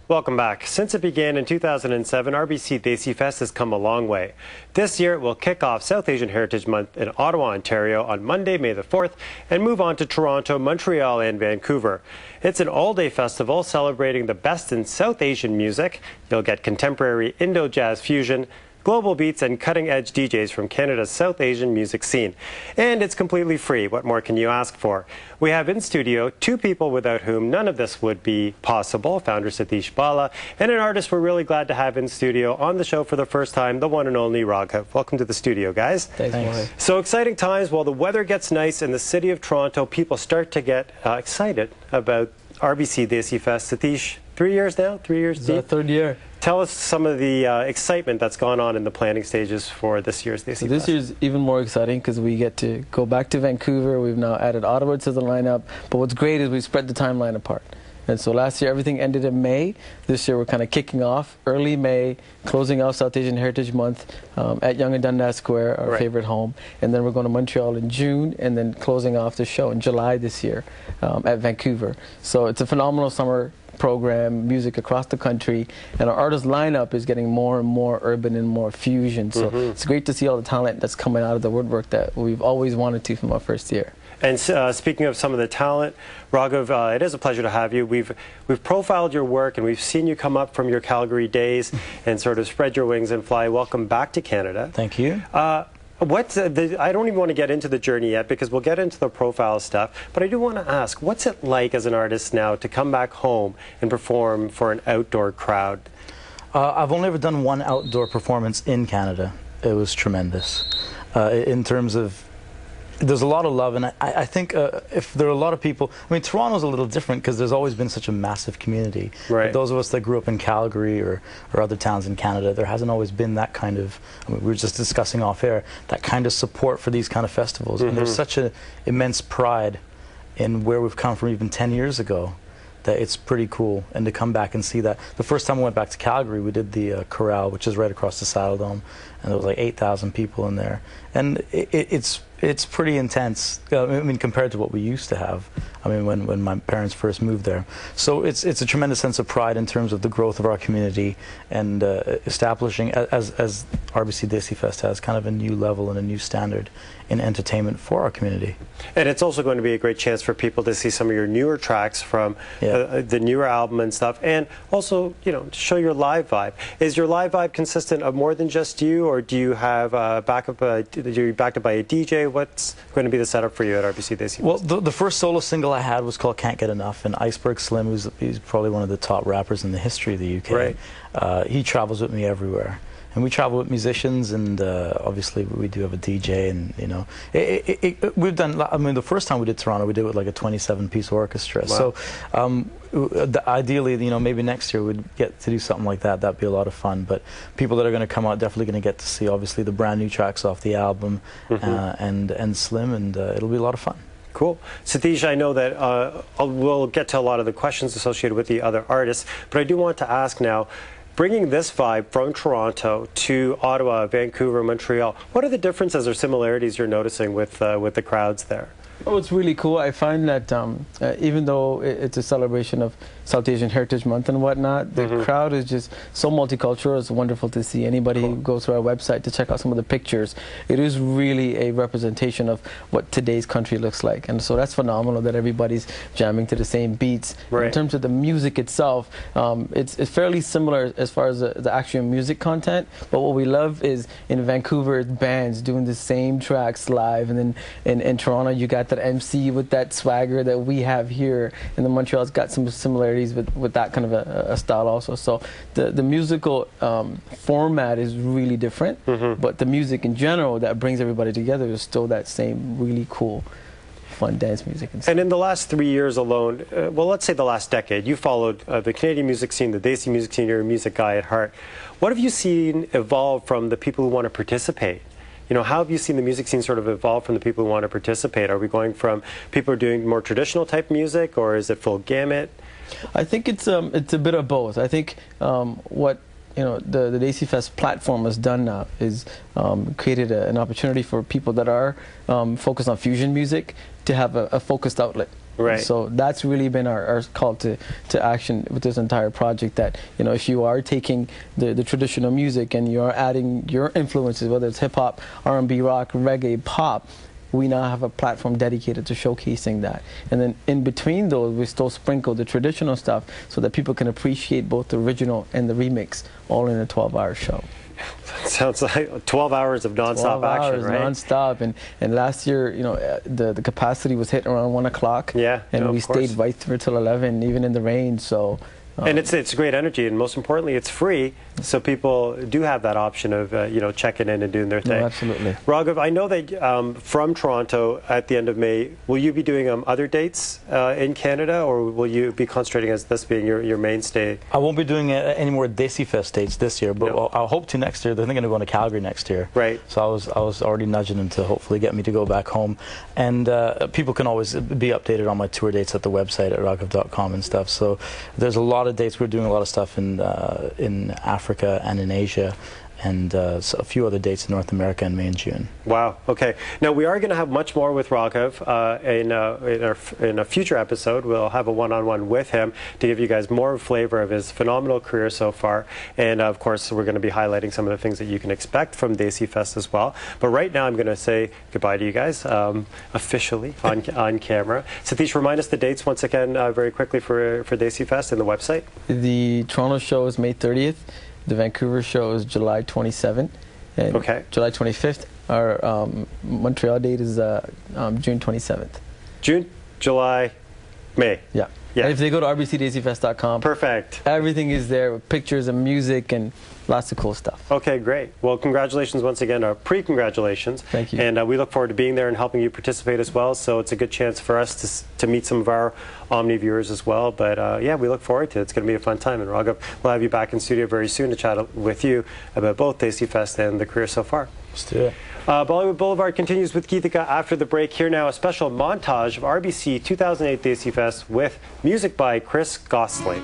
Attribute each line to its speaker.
Speaker 1: Welcome back. Since it began in 2007, RBC desifest has come a long way. This year, it will kick off South Asian Heritage Month in Ottawa, Ontario on Monday, May the 4th, and move on to Toronto, Montreal, and Vancouver. It's an all-day festival celebrating the best in South Asian music. You'll get contemporary Indo-jazz fusion, global beats, and cutting-edge DJs from Canada's South Asian music scene. And it's completely free. What more can you ask for? We have in studio two people without whom none of this would be possible, founder Sathish Bala, and an artist we're really glad to have in studio on the show for the first time, the one and only Raghav. Welcome to the studio, guys.
Speaker 2: Thanks.
Speaker 1: So exciting times. While the weather gets nice in the city of Toronto, people start to get excited about RBC desifest. Satish, 3 years now? 3 years deep?
Speaker 2: Third year.
Speaker 1: Tell us some of the excitement that's gone on in the planning stages for this year's desifest.
Speaker 2: So this year's even more exciting because we get to go back to Vancouver. We've now added Ottawa to the lineup. But what's great is we spread the timeline apart. And so last year everything ended in May. This year we're kind of kicking off early May, closing out South Asian Heritage Month at Yonge and Dundas Square, our favorite home. And then we're going to Montreal in June, and then closing off the show in July this year at Vancouver. So it's a phenomenal summer program, music across the country, and our artist lineup is getting more and more urban and more fusion. So it's great to see all the talent that's coming out of the woodwork that we've always wanted to from our first year.
Speaker 1: And speaking of some of the talent, Raghav, it is a pleasure to have you. We've profiled your work, and we've seen you come up from your Calgary days and sort of spread your wings and fly. Welcome back to Canada.
Speaker 2: Thank you.
Speaker 1: I don't even want to get into the journey yet because we'll get into the profile stuff, but I do want to ask, what's it like as an artist now to come back home and perform for an outdoor crowd?
Speaker 3: I've only ever done one outdoor performance in Canada. It was tremendous. In terms of, there's a lot of love, and I think if there are a lot of people, I mean, Toronto's a little different because there's always been such a massive community.
Speaker 1: Right.
Speaker 3: But those of us that grew up in Calgary or other towns in Canada, there hasn't always been that kind of, I mean, we were just discussing off air, that kind of support for these kind of festivals. And there's such an immense pride in where we've come from even 10 years ago that it's pretty cool. And to come back and see that. The first time we went back to Calgary, we did the Corral, which is right across the Saddle Dome, and there was like 8,000 people in there. And it's pretty intense, I mean, compared to what we used to have, I mean, when my parents first moved there. So it's a tremendous sense of pride in terms of the growth of our community and establishing, as RBC desifest has, kind of a new level and a new standard in entertainment for our community.
Speaker 1: And it's also going to be a great chance for people to see some of your newer tracks from the newer album and stuff, and also, you know, to show your live vibe. Is your live vibe consistent of more than just you, or do you have backup? Are you backed up by a DJ? What's going to be the setup for you at RBC desifest?
Speaker 3: Well, the first solo single I had was called Can't Get Enough, and Iceberg Slim, he's probably one of the top rappers in the history of the UK. Right. He travels with me everywhere. And we travel with musicians, and obviously we do have a DJ, and you know, we've done. I mean, the first time we did Toronto, we did it with like a 27-piece orchestra. Wow. So ideally, you know, maybe next year we'd get to do something like that. That'd be a lot of fun. But people that are going to come out definitely going to get to see, obviously, the brand new tracks off the album, and Slim, and it'll be a lot of fun.
Speaker 1: Cool. Sathish, I know that we'll get to a lot of the questions associated with the other artists, but I do want to ask now, bringing this vibe from Toronto to Ottawa, Vancouver, Montreal, what are the differences or similarities you're noticing with the crowds there?
Speaker 2: Oh, it's really cool. I find that even though it's a celebration of South Asian Heritage Month and whatnot, the crowd is just so multicultural. It's wonderful to see. Anybody who goes to our website to check out some of the pictures, it is really a representation of what today's country looks like. And so that's phenomenal that everybody's jamming to the same beats. Right. In terms of the music itself, it's fairly similar as far as the actual music content, but what we love is in Vancouver, bands doing the same tracks live, and then in Toronto, you got that MC with that swagger that we have here, and the Montreal's got some similarities with that kind of a style also. So the musical format is really different, but the music in general that brings everybody together is still that same really cool, fun dance music.
Speaker 1: And in the last 3 years alone, well, let's say the last decade, you followed the Canadian music scene, the Desi music scene. You're a music guy at heart. What have you seen evolve from the people who want to participate? You know, how have you seen the music scene sort of evolve from the people who want to participate? Are we going from people who are doing more traditional type music, or is it full gamut?
Speaker 2: I think it's a bit of both. I think what the desifest platform has done now is created an opportunity for people that are focused on fusion music to have a focused outlet.
Speaker 1: Right.
Speaker 2: So that's really been our call to action with this entire project, that, you know, if you are taking the traditional music and you are adding your influences, whether it's hip-hop, R&B, rock, reggae, pop, we now have a platform dedicated to showcasing that. And then in between those, we still sprinkle the traditional stuff so that people can appreciate both the original and the remix all in a 12-hour show.
Speaker 1: Sounds like 12 hours of nonstop action, right?
Speaker 2: Non-stop. And last year, you know, the capacity was hit around 1 o'clock.
Speaker 1: Yeah,
Speaker 2: and we stayed right through till 11, even in the rain. So.
Speaker 1: And it's great energy, and most importantly, it's free, so people do have that option of you know, checking in and doing their thing.
Speaker 2: No, absolutely.
Speaker 1: Raghav, I know that from Toronto at the end of May, will you be doing other dates in Canada, or will you be concentrating as this being your mainstay?
Speaker 3: I won't be doing any more desifest dates this year, but no. I'll hope to next year. They're thinking of going to Calgary next year. Right. So I was already nudging them to hopefully get me to go back home, and people can always be updated on my tour dates at the website at raghav.com and stuff. So there's a lot of dates. We're doing a lot of stuff in Africa and in Asia, and so a few other dates in North America in May and June. Wow.
Speaker 1: Okay. Now we are going to have much more with Raghav in a future episode. We'll have a one-on-one with him to give you guys more flavor of his phenomenal career so far, and of course we're going to be highlighting some of the things that you can expect from desifest as well. But right now I'm going to say goodbye to you guys officially on camera. Sathish, remind us the dates once again very quickly for desifest and the website.
Speaker 2: The Toronto show is May 30th. The Vancouver show is July 27th, and July 25th. Our Montreal date is June 27th.
Speaker 1: June, July, May.
Speaker 2: Yeah. Yeah. And if they go to rbcdesifest.com,
Speaker 1: perfect.
Speaker 2: Everything is there with pictures and music and lots of cool stuff.
Speaker 1: Okay, great. Well, congratulations once again, or pre-congratulations.
Speaker 2: Thank you.
Speaker 1: And we look forward to being there and helping you participate as well. So it's a good chance for us to meet some of our Omni viewers as well. But yeah, we look forward to it. It's going to be a fun time. And Raghav, we'll have you back in studio very soon to chat with you about both desifest and the career so far.
Speaker 3: Let's do it.
Speaker 1: Bollywood Boulevard continues with Geethika after the break. Here now, a special montage of RBC 2008 desifest with music by Chris Gosling.